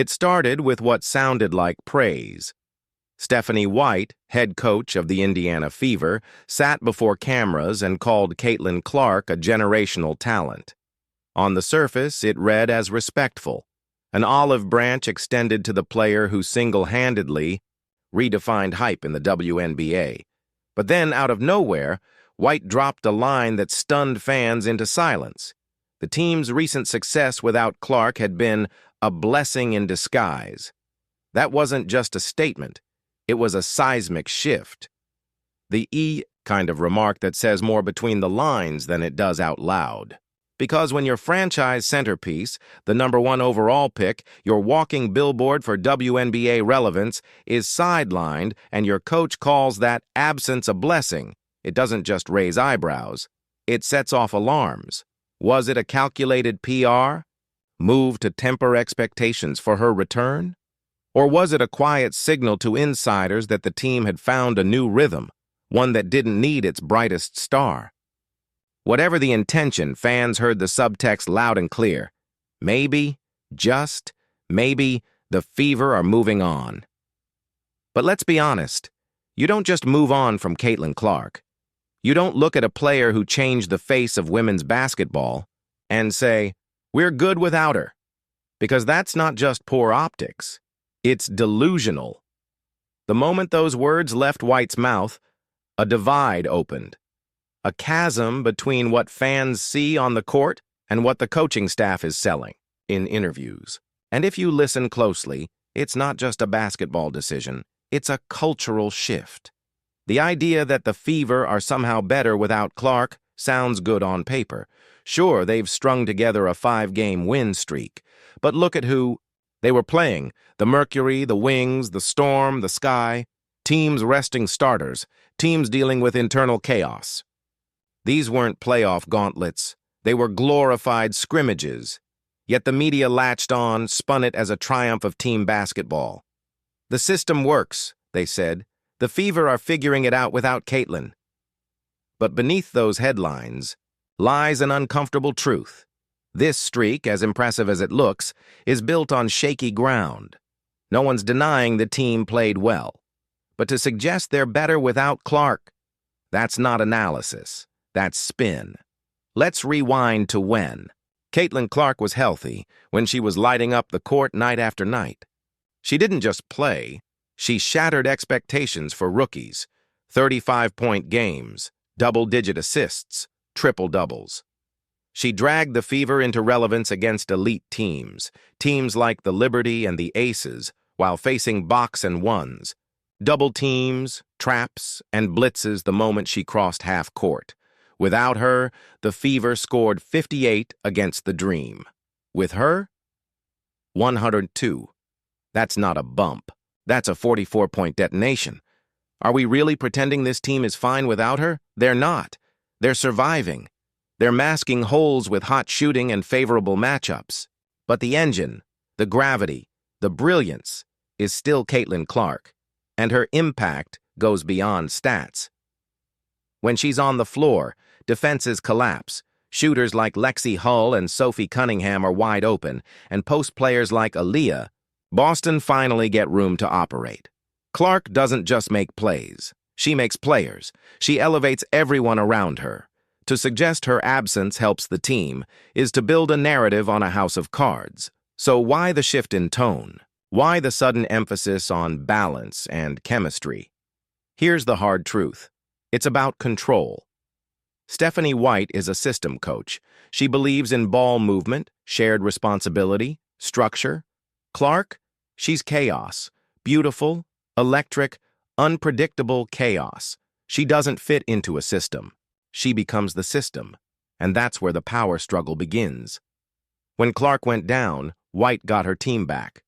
It started with what sounded like praise. Stephanie White, head coach of the Indiana Fever, sat before cameras and called Caitlin Clark a generational talent. On the surface, it read as respectful, an olive branch extended to the player who single-handedly redefined hype in the WNBA. But then, out of nowhere, White dropped a line that stunned fans into silence. The team's recent success without Clark had been a blessing in disguise. That wasn't just a statement. It was a seismic shift. The kind of remark that says more between the lines than it does out loud. Because when your franchise centerpiece, the #1 overall pick, your walking billboard for WNBA relevance, is sidelined and your coach calls that absence a blessing, it doesn't just raise eyebrows. It sets off alarms. Was it a calculated PR move to temper expectations for her return? Or was it a quiet signal to insiders that the team had found a new rhythm, one that didn't need its brightest star? Whatever the intention, fans heard the subtext loud and clear. Maybe, just maybe, the Fever are moving on. But let's be honest, you don't just move on from Caitlin Clark. You don't look at a player who changed the face of women's basketball and say, "We're good without her." Because that's not just poor optics. It's delusional. The moment those words left White's mouth, a divide opened. A chasm between what fans see on the court and what the coaching staff is selling in interviews. And if you listen closely, it's not just a basketball decision, it's a cultural shift. The idea that the Fever are somehow better without Clark sounds good on paper. Sure, they've strung together a 5-game win streak, but look at who they were playing: the Mercury, the Wings, the Storm, the Sky, teams resting starters, teams dealing with internal chaos. These weren't playoff gauntlets. They were glorified scrimmages. Yet the media latched on, spun it as a triumph of team basketball. The system works, they said. The Fever are figuring it out without Caitlin. But beneath those headlines lies an uncomfortable truth. This streak, as impressive as it looks, is built on shaky ground. No one's denying the team played well. But to suggest they're better without Clark, that's not analysis. That's spin. Let's rewind to when Caitlin Clark was healthy, when she was lighting up the court night after night. She didn't just play, she shattered expectations for rookies. 35-point games, double-digit assists, triple-doubles. She dragged the Fever into relevance against elite teams like the Liberty and the Aces, while facing box and ones, double teams, traps, and blitzes the moment she crossed half court. Without her, the Fever scored 58 against the Dream. With her, 102. That's not a bump. That's a 44-point detonation. Are we really pretending this team is fine without her? They're not. They're surviving. They're masking holes with hot shooting and favorable matchups. But the engine, the gravity, the brilliance is still Caitlin Clark, and her impact goes beyond stats. When she's on the floor, defenses collapse. Shooters like Lexi Hull and Sophie Cunningham are wide open, and post players like Aaliyah, Boston finally get room to operate. Clark doesn't just make plays. She makes players. She elevates everyone around her. To suggest her absence helps the team is to build a narrative on a house of cards. So why the shift in tone? Why the sudden emphasis on balance and chemistry? Here's the hard truth. It's about control. Stephanie White is a system coach. She believes in ball movement, shared responsibility, structure. Clark, she's chaos. Beautiful, electric, unpredictable chaos. She doesn't fit into a system. She becomes the system, and that's where the power struggle begins. When Clark went down, White got her team back.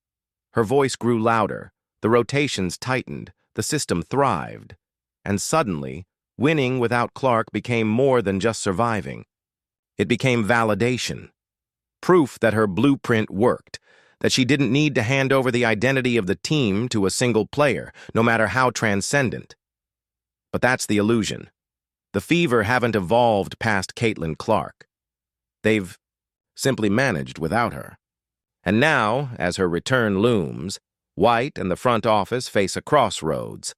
Her voice grew louder, the rotations tightened, the system thrived. And suddenly, winning without Clark became more than just surviving. It became validation. Proof that her blueprint worked, that she didn't need to hand over the identity of the team to a single player, no matter how transcendent. But that's the illusion. The Fever haven't evolved past Caitlin Clark. They've simply managed without her. And now, as her return looms, White and the front office face a crossroads.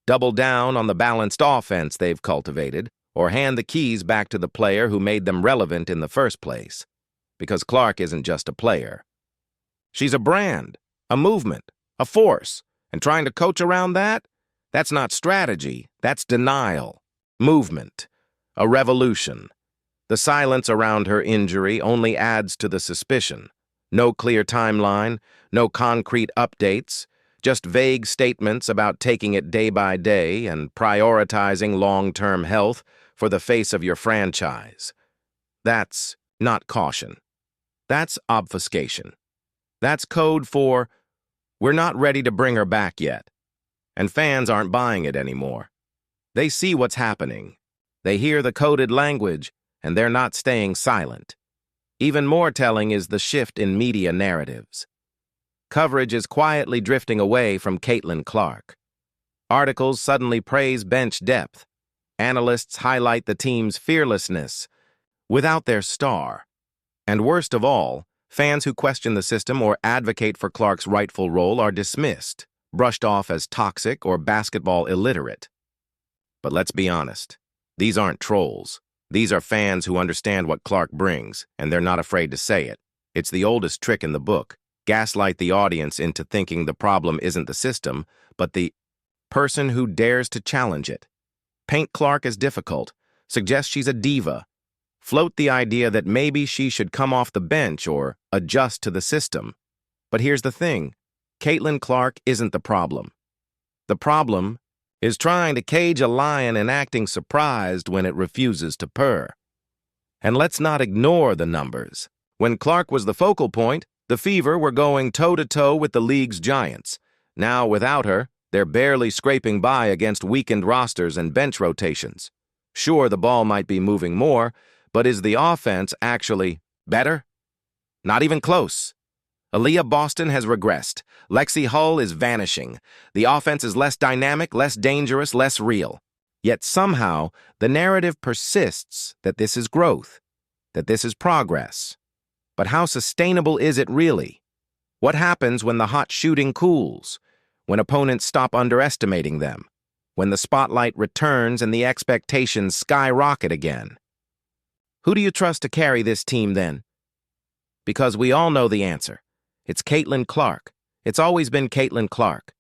Double down on the balanced offense they've cultivated, or hand the keys back to the player who made them relevant in the first place. Because Clark isn't just a player. She's a brand, a movement, a force, and trying to coach around that? That's not strategy, that's denial. Movement. A revolution. The silence around her injury only adds to the suspicion. No clear timeline, no concrete updates, just vague statements about taking it day by day and prioritizing long-term health for the face of your franchise. That's not caution. That's obfuscation. That's code for, we're not ready to bring her back yet. And fans aren't buying it anymore. They see what's happening. They hear the coded language, and they're not staying silent. Even more telling is the shift in media narratives. Coverage is quietly drifting away from Caitlin Clark. Articles suddenly praise bench depth. Analysts highlight the team's fearlessness without their star. And worst of all, fans who question the system or advocate for Clark's rightful role are dismissed, brushed off as toxic or basketball illiterate. But let's be honest, these aren't trolls. These are fans who understand what Clark brings, and they're not afraid to say it. It's the oldest trick in the book. Gaslight the audience into thinking the problem isn't the system, but the person who dares to challenge it. Paint Clark as difficult, suggest she's a diva, float the idea that maybe she should come off the bench or adjust to the system. But here's the thing, Caitlin Clark isn't the problem. The problem is trying to cage a lion and acting surprised when it refuses to purr. And let's not ignore the numbers. When Clark was the focal point, the Fever were going toe-to-toe with the league's giants. Now, without her, they're barely scraping by against weakened rosters and bench rotations. Sure, the ball might be moving more, but is the offense actually better? Not even close. Aaliyah Boston has regressed. Lexi Hull is vanishing. The offense is less dynamic, less dangerous, less real. Yet somehow, the narrative persists that this is growth, that this is progress. But how sustainable is it really? What happens when the hot shooting cools? When opponents stop underestimating them? When the spotlight returns and the expectations skyrocket again? Who do you trust to carry this team then? Because we all know the answer. It's Caitlin Clark. It's always been Caitlin Clark.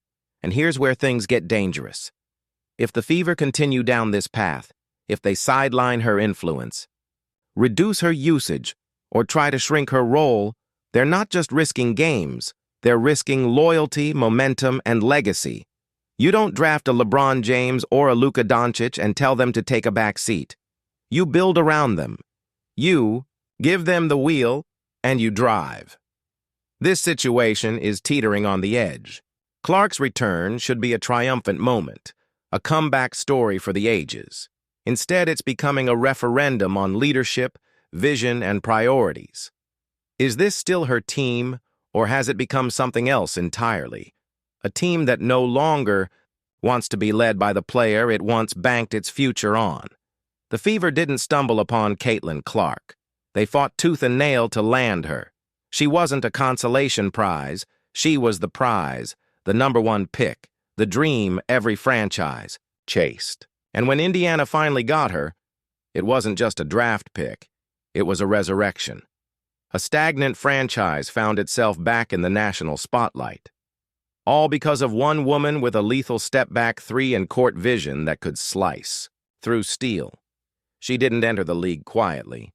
And here's where things get dangerous. If the Fever continue down this path, if they sideline her influence, reduce her usage, or try to shrink her role, they're not just risking games, they're risking loyalty, momentum, and legacy. You don't draft a LeBron James or a Luka Doncic and tell them to take a back seat. You build around them. You give them the wheel, and you drive. This situation is teetering on the edge. Clark's return should be a triumphant moment, a comeback story for the ages. Instead, it's becoming a referendum on leadership, vision, and priorities. Is this still her team, or has it become something else entirely? A team that no longer wants to be led by the player it once banked its future on. The Fever didn't stumble upon Caitlin Clark. They fought tooth and nail to land her. She wasn't a consolation prize. She was the prize, the #1 pick, the dream every franchise chased. And when Indiana finally got her, it wasn't just a draft pick. It was a resurrection. A stagnant franchise found itself back in the national spotlight. All because of one woman with a lethal step-back three and court vision that could slice through steel. She didn't enter the league quietly.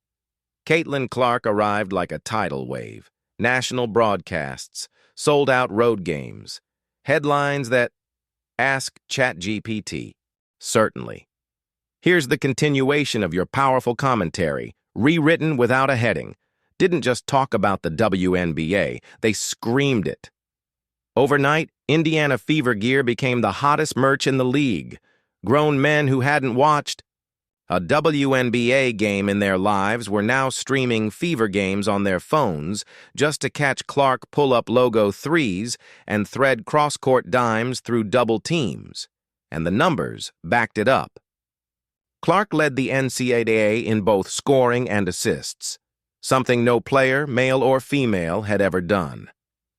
Caitlin Clark arrived like a tidal wave. National broadcasts, sold-out road games, headlines that ask ChatGPT. Certainly. Here's the continuation of your powerful commentary, rewritten without a heading. Didn't just talk about the WNBA, they screamed it. Overnight, Indiana Fever gear became the hottest merch in the league. Grown men who hadn't watched a WNBA game in their lives were now streaming Fever games on their phones just to catch Clark pull-up logo threes and thread cross-court dimes through double teams. And the numbers backed it up. Clark led the NCAA in both scoring and assists. something no player, male or female, had ever done.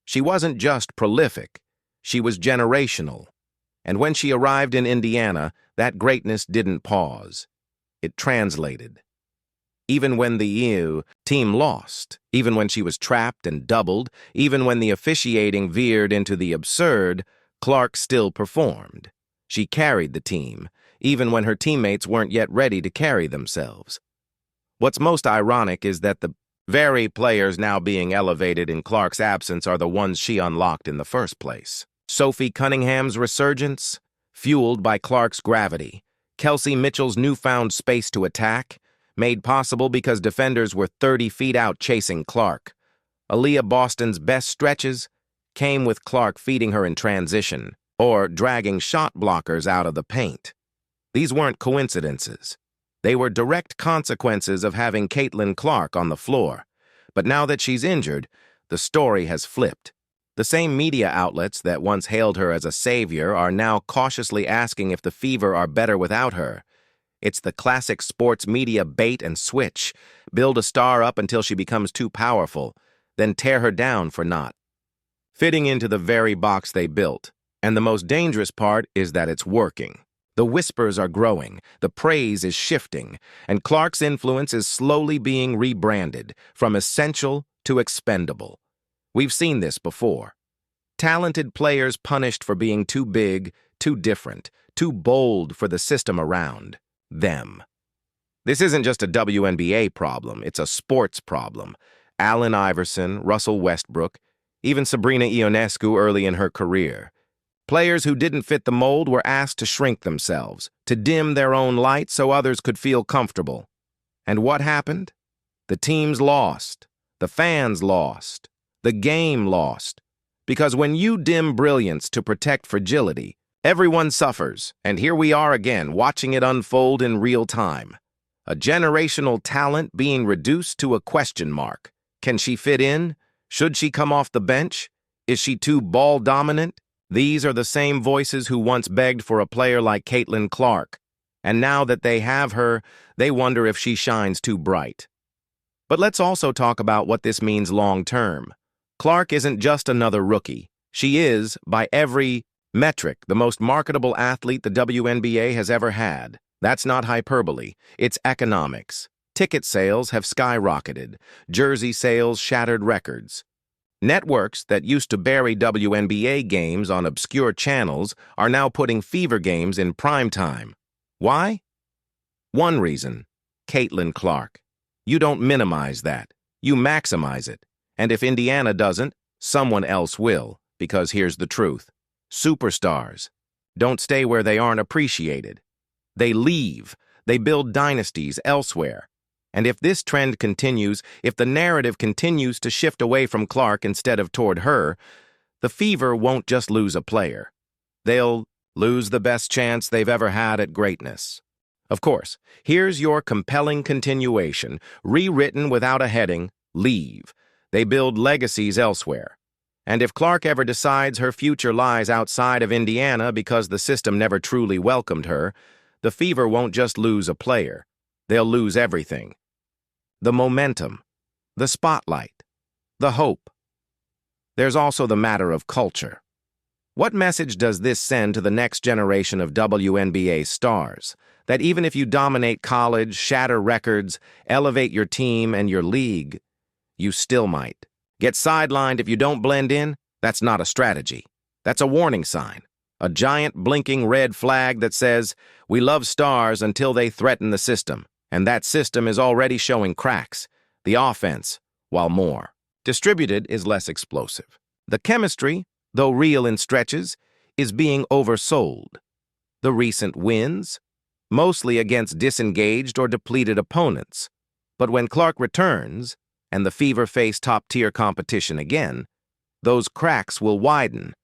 She wasn't just prolific, she was generational. And when she arrived in Indiana, that greatness didn't pause. It translated. Even when the EU team lost, even when she was trapped and doubled, even when the officiating veered into the absurd, Clark still performed. She carried the team, even when her teammates weren't yet ready to carry themselves. What's most ironic is that the very players now being elevated in Clark's absence are the ones she unlocked in the first place. Sophie Cunningham's resurgence, fueled by Clark's gravity. Kelsey Mitchell's newfound space to attack, made possible because defenders were 30 feet out chasing Clark. Aaliyah Boston's best stretches came with Clark feeding her in transition or dragging shot blockers out of the paint. These weren't coincidences. They were direct consequences of having Caitlin Clark on the floor. But now that she's injured, the story has flipped. The same media outlets that once hailed her as a savior are now cautiously asking if the Fever are better without her. It's the classic sports media bait and switch. Build a star up until she becomes too powerful, then tear her down for not fitting into the very box they built. And the most dangerous part is that it's working. The whispers are growing, the praise is shifting, and Clark's influence is slowly being rebranded from essential to expendable. We've seen this before. Talented players punished for being too big, too different, too bold for the system around them. This isn't just a WNBA problem, it's a sports problem. Allen Iverson, Russell Westbrook, even Sabrina Ionescu early in her career. Players who didn't fit the mold were asked to shrink themselves, to dim their own light so others could feel comfortable. And what happened? The teams lost. The fans lost. The game lost. Because when you dim brilliance to protect fragility, everyone suffers, and here we are again, watching it unfold in real time. A generational talent being reduced to a question mark. Can she fit in? Should she come off the bench? Is she too ball-dominant? These are the same voices who once begged for a player like Caitlin Clark, and now that they have her, they wonder if she shines too bright. But let's also talk about what this means long-term. Clark isn't just another rookie. She is, by every metric, the most marketable athlete the WNBA has ever had. That's not hyperbole, it's economics. Ticket sales have skyrocketed. Jersey sales shattered records. Networks that used to bury WNBA games on obscure channels are now putting Fever games in prime time. Why? One reason, Caitlin Clark. You don't minimize that. You maximize it. And if Indiana doesn't, someone else will, because here's the truth. Superstars don't stay where they aren't appreciated. They leave. They build dynasties elsewhere. And if this trend continues, if the narrative continues to shift away from Clark instead of toward her, the Fever won't just lose a player. They'll lose the best chance they've ever had at greatness. Of course, here's your compelling continuation, rewritten without a heading, leave. They build legacies elsewhere. And if Clark ever decides her future lies outside of Indiana because the system never truly welcomed her, the Fever won't just lose a player. They'll lose everything. The momentum, the spotlight, the hope. There's also the matter of culture. What message does this send to the next generation of WNBA stars? That even if you dominate college, shatter records, elevate your team and your league, you still might get sidelined if you don't blend in? That's not a strategy. That's a warning sign. A giant blinking red flag that says, we love stars until they threaten the system. And that system is already showing cracks. The offense, while more distributed, is less explosive. The chemistry, though real in stretches, is being oversold. The recent wins, mostly against disengaged or depleted opponents. But when Clark returns, and the Fever face top-tier competition again, those cracks will widen,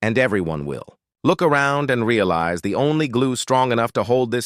and everyone will. Look around and realize the only glue strong enough to hold this